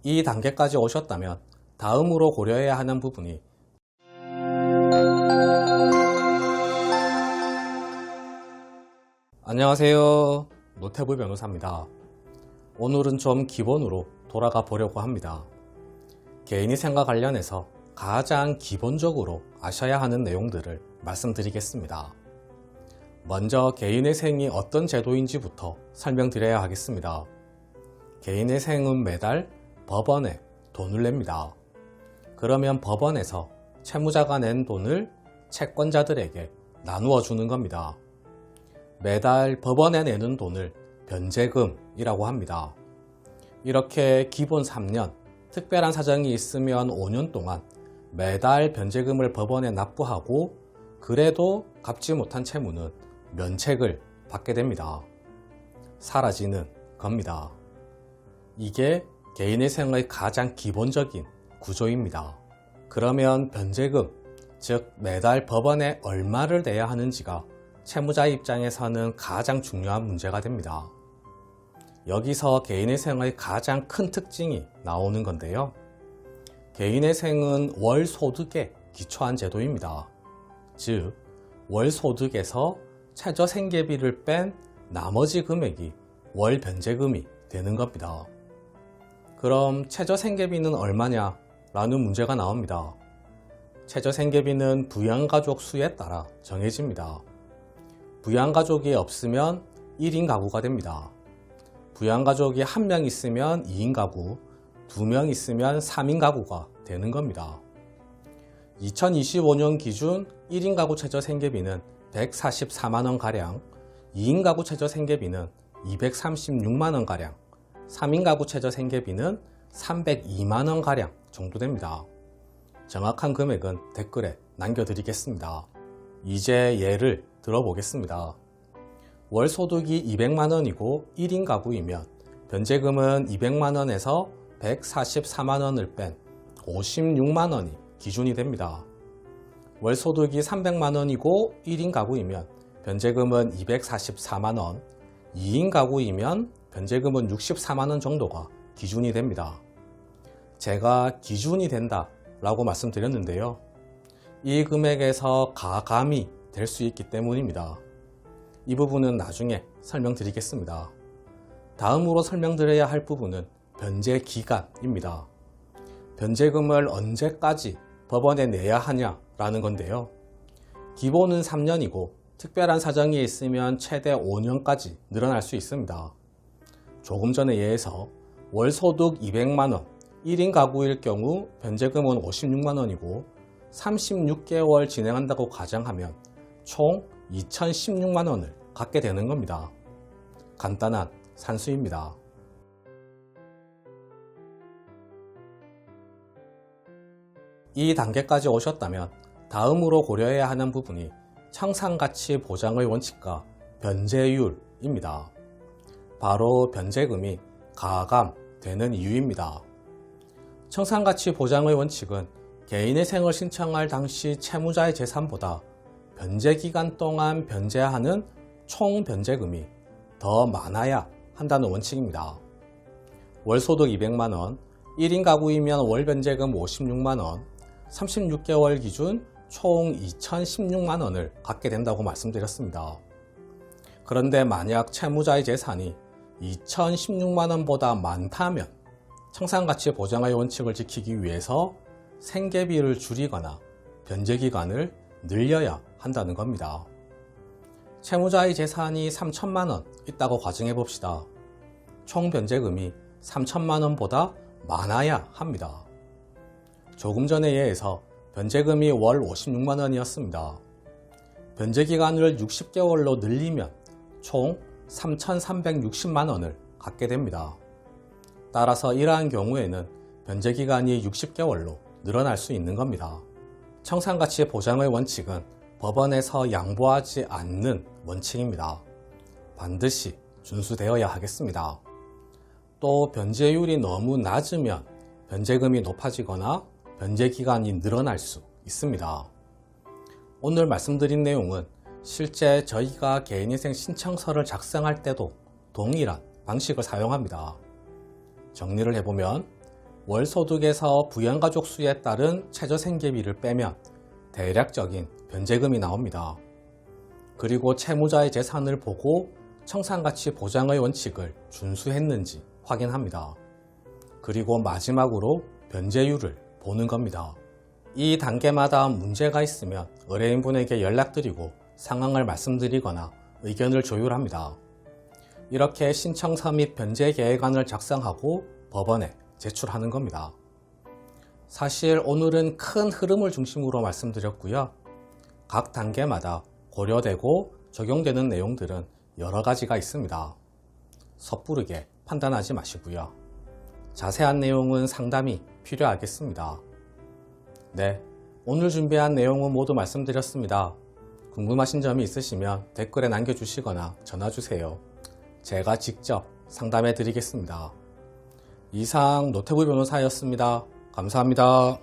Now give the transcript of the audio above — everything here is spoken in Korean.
이 단계까지 오셨다면 다음으로 고려해야 하는 부분이 안녕하세요. 노태부 변호사입니다. 오늘은 좀 기본으로 돌아가 보려고 합니다. 개인위생과 관련해서 가장 기본적으로 아셔야 하는 내용들을 말씀드리겠습니다. 먼저 개인위생이 어떤 제도인지부터 설명드려야 하겠습니다. 개인위생은 매달 법원에 돈을 냅니다. 그러면 법원에서 채무자가 낸 돈을 채권자들에게 나누어 주는 겁니다. 매달 법원에 내는 돈을 변제금이라고 합니다. 이렇게 기본 3년, 특별한 사정이 있으면 5년 동안 매달 변제금을 법원에 납부하고 그래도 갚지 못한 채무는 면책을 받게 됩니다. 사라지는 겁니다. 이게 개인위생의 가장 기본적인 구조입니다. 그러면 변제금, 즉 매달 법원에 얼마를 내야 하는지가 채무자 입장에서는 가장 중요한 문제가 됩니다. 여기서 개인위생의 가장 큰 특징이 나오는 건데요. 개인위생은 월소득에 기초한 제도입니다. 즉, 월소득에서 최저생계비를 뺀 나머지 금액이 월변제금이 되는 겁니다. 그럼 최저생계비는 얼마냐? 라는 문제가 나옵니다. 최저생계비는 부양가족 수에 따라 정해집니다. 부양가족이 없으면 1인 가구가 됩니다. 부양가족이 1명 있으면 2인 가구, 2명 있으면 3인 가구가 되는 겁니다. 2025년 기준 1인 가구 최저생계비는 144만원가량, 2인 가구 최저생계비는 236만원가량, 3인 가구 최저생계비는 302만원가량 정도 됩니다. 정확한 금액은 댓글에 남겨드리겠습니다. 이제 예를 들어보겠습니다. 월소득이 200만원이고 1인 가구이면 변제금은 200만원에서 144만원을 뺀 56만원이 기준이 됩니다. 월소득이 300만원이고 1인 가구이면 변제금은 244만원, 2인 가구이면 변제금은 64만원 정도가 기준이 됩니다. 제가 기준이 된다 라고 말씀드렸는데요. 이 금액에서 가감이 될 수 있기 때문입니다. 이 부분은 나중에 설명드리겠습니다. 다음으로 설명드려야 할 부분은 변제기간입니다. 변제금을 언제까지 법원에 내야 하냐라는 건데요. 기본은 3년이고 특별한 사정이 있으면 최대 5년까지 늘어날 수 있습니다. 조금 전의 예에서 월소득 200만원, 1인 가구일 경우 변제금은 56만원이고 36개월 진행한다고 가정하면 총 2016만원을 갖게 되는 겁니다. 간단한 산수입니다. 이 단계까지 오셨다면 다음으로 고려해야 하는 부분이 청산가치 보장의 원칙과 변제율입니다. 바로 변제금이 가감되는 이유입니다. 청산가치 보장의 원칙은 개인위생을 신청할 당시 채무자의 재산보다 변제기간 동안 변제하는 총 변제금이 더 많아야 한다는 원칙입니다. 월소득 200만원, 1인 가구이면 월변제금 56만원, 36개월 기준 총 2016만원을 갖게 된다고 말씀드렸습니다. 그런데 만약 채무자의 재산이 2016만원보다 많다면 청산가치 보장의 원칙을 지키기 위해서 생계비를 줄이거나 변제기간을 늘려야 한다는 겁니다. 채무자의 재산이 3천만원 있다고 가정해 봅시다. 총 변제금이 3천만원보다 많아야 합니다. 조금 전의 예에서 변제금이 월 56만원이었습니다. 변제기간을 60개월로 늘리면 총 3,360만원을 갖게 됩니다. 따라서 이러한 경우에는 변제기간이 60개월로 늘어날 수 있는 겁니다. 청산가치 보장의 원칙은 법원에서 양보하지 않는 원칙입니다. 반드시 준수되어야 하겠습니다. 또 변제율이 너무 낮으면 변제금이 높아지거나 변제기간이 늘어날 수 있습니다. 오늘 말씀드린 내용은 실제 저희가 개인위생 신청서를 작성할 때도 동일한 방식을 사용합니다. 정리를 해보면 월 소득에서 부양가족 수에 따른 최저생계비를 빼면 대략적인 변제금이 나옵니다. 그리고 채무자의 재산을 보고 청산가치 보장의 원칙을 준수했는지 확인합니다. 그리고 마지막으로 변제율을 보는 겁니다. 이 단계마다 문제가 있으면 의뢰인분에게 연락드리고 상황을 말씀드리거나 의견을 조율합니다. 이렇게 신청서 및 변제 계획안을 작성하고 법원에 제출하는 겁니다. 사실 오늘은 큰 흐름을 중심으로 말씀드렸고요. 각 단계마다 고려되고 적용되는 내용들은 여러 가지가 있습니다. 섣부르게 판단하지 마시고요. 자세한 내용은 상담이 필요하겠습니다. 네, 오늘 준비한 내용은 모두 말씀드렸습니다. 궁금하신 점이 있으시면 댓글에 남겨주시거나 전화주세요. 제가 직접 상담해 드리겠습니다. 이상 노태구 변호사였습니다. 감사합니다.